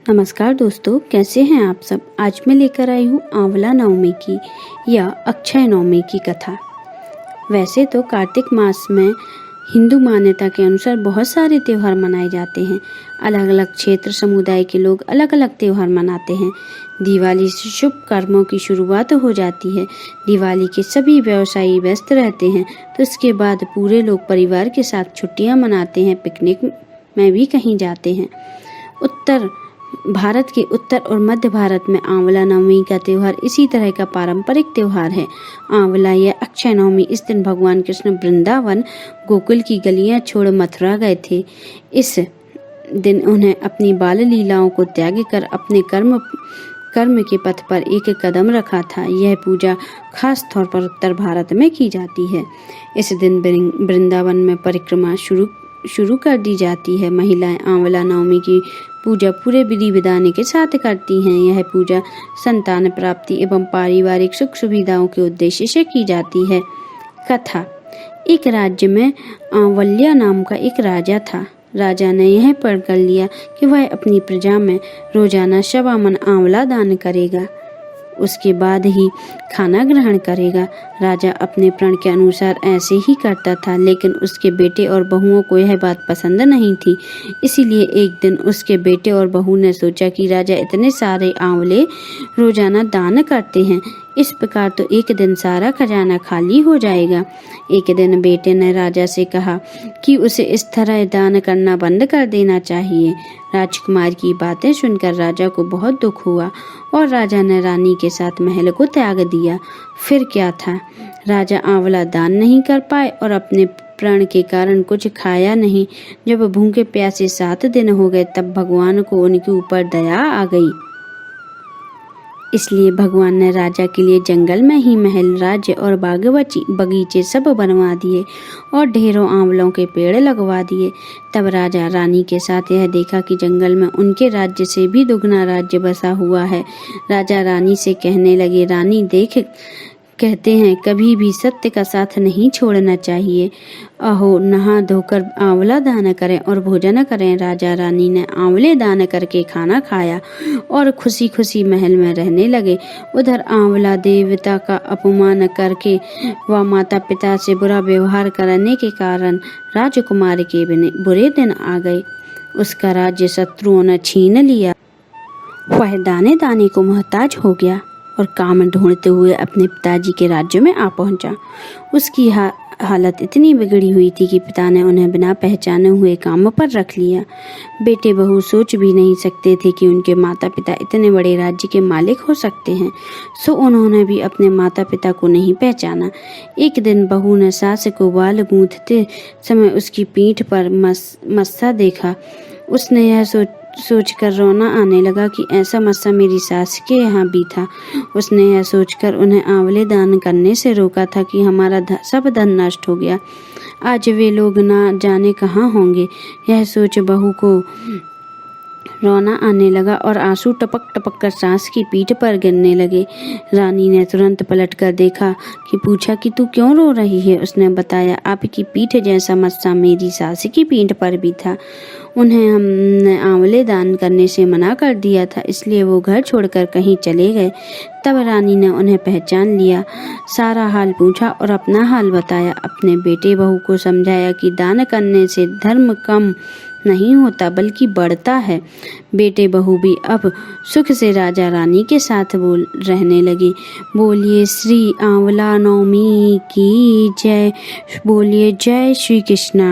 नमस्कार दोस्तों, कैसे हैं आप सब। आज मैं लेकर आई हूँ आंवला नवमी की या अक्षय नवमी की कथा। वैसे तो कार्तिक मास में हिंदू मान्यता के अनुसार बहुत सारे त्यौहार मनाए जाते हैं। अलग अलग क्षेत्र समुदाय के लोग अलग अलग त्यौहार मनाते हैं। दिवाली से शुभ कर्मों की शुरुआत हो जाती है। दिवाली के सभी व्यवसायी व्यस्त रहते हैं, तो इसके बाद पूरे लोग परिवार के साथ छुट्टियां मनाते हैं, पिकनिक में भी कहीं जाते हैं। भारत के उत्तर और मध्य भारत में आंवला नवमी का त्यौहार इसी तरह का पारंपरिक त्यौहार है। आंवला या अक्षय नवमी, इस दिन भगवान कृष्ण वृंदावन गोकुल की गलियां छोड़ मथुरा गए थे। इस दिन उन्हें अपनी बाल लीलाओं को त्याग कर अपने कर्म के पथ पर एक कदम रखा था। यह पूजा खास तौर पर उत्तर भारत में की जाती है। इस दिन वृंदावन में परिक्रमा शुरू कर दी जाती है। महिलाएं आंवला नवमी की पूजा पूरे विधि विधान के साथ करती हैं। यह पूजा संतान प्राप्ति एवं पारिवारिक सुख सुविधाओं के उद्देश्य से की जाती है। कथा। एक राज्य में आंवल्या नाम का एक राजा था। राजा ने यह प्रण कर लिया कि वह अपनी प्रजा में रोजाना 1.25 मन आंवला दान करेगा, उसके बाद ही खाना ग्रहण करेगा। राजा अपने प्रण के अनुसार ऐसे ही करता था, लेकिन उसके बेटे और बहुओं को यह बात पसंद नहीं थी। इसीलिए एक दिन उसके बेटे और बहू ने सोचा कि राजा इतने सारे आंवले रोजाना दान करते हैं, इस प्रकार तो एक दिन सारा खजाना खाली हो जाएगा। एक दिन बेटे ने राजा से कहा कि उसे इस तरह दान करना बंद कर देना चाहिए। राजकुमार की बातें सुनकर राजा को बहुत दुख हुआ और राजा ने रानी के साथ महल को त्याग दिया। फिर क्या था, राजा आंवला दान नहीं कर पाए और अपने प्रण के कारण कुछ खाया नहीं। जब भूखे प्यासे 7 दिन हो गए, तब भगवान को उनके ऊपर दया आ गई। इसलिए भगवान ने राजा के लिए जंगल में ही महल, राज्य और बगीचे सब बनवा दिए और ढेरों आंवलों के पेड़ लगवा दिए। तब राजा रानी के साथ यह देखा कि जंगल में उनके राज्य से भी दुगना राज्य बसा हुआ है। राजा रानी से कहने लगे, रानी देख, कहते हैं कभी भी सत्य का साथ नहीं छोड़ना चाहिए। अहो, नहा धोकर आंवला दान करें और भोजन करें। राजा रानी ने आंवले दान करके खाना खाया और खुशी खुशी महल में रहने लगे। उधर आंवला देवता का अपमान करके व माता पिता से बुरा व्यवहार करने के कारण राजकुमार के बुरे दिन आ गए। उसका राज्य शत्रुओं ने छीन लिया। वह दाने दाने को मोहताज हो गया और काम ढूंढते हुए अपने पिताजी के राज्य में आ पहुंचा। उसकी हालत इतनी बिगड़ी हुई थी कि पिता ने उन्हें बिना पहचाने हुए काम पर रख लिया। बेटे बहू सोच भी नहीं सकते थे कि उनके माता पिता इतने बड़े राज्य के मालिक हो सकते हैं, सो उन्होंने भी अपने माता पिता को नहीं पहचाना। एक दिन बहू ने सास को बाल गूंथते समय उसकी पीठ पर मस्सा देखा। उसने यह सोचकर रोना आने लगा कि ऐसा मस्सा मेरी सास के यहाँ भी था। उसने यह सोचकर उन्हें आंवले दान करने से रोका था कि हमारा सब धन नष्ट हो गया, आज वे लोग ना जाने कहाँ होंगे। यह सोच बहू को रोना आने लगा और आंसू टपक टपक कर सास की पीठ पर गिरने लगे। रानी ने तुरंत पलट कर देखा कि पूछा कि तू क्यों रो रही है। उसने बताया, आपकी पीठ जैसा मस्सा मेरी सास की पीठ पर भी था। उन्हें हमने आंवले दान करने से मना कर दिया था, इसलिए वो घर छोड़कर कहीं चले गए। तब रानी ने उन्हें पहचान लिया, सारा हाल पूछा और अपना हाल बताया। अपने बेटे बहू को समझाया कि दान करने से धर्म कम नहीं होता बल्कि बढ़ता है। बेटे बहू भी अब सुख से राजा रानी के साथ रहने लगे। बोलिए श्री आंवला नवमी की जय। बोलिए जय श्री कृष्णा।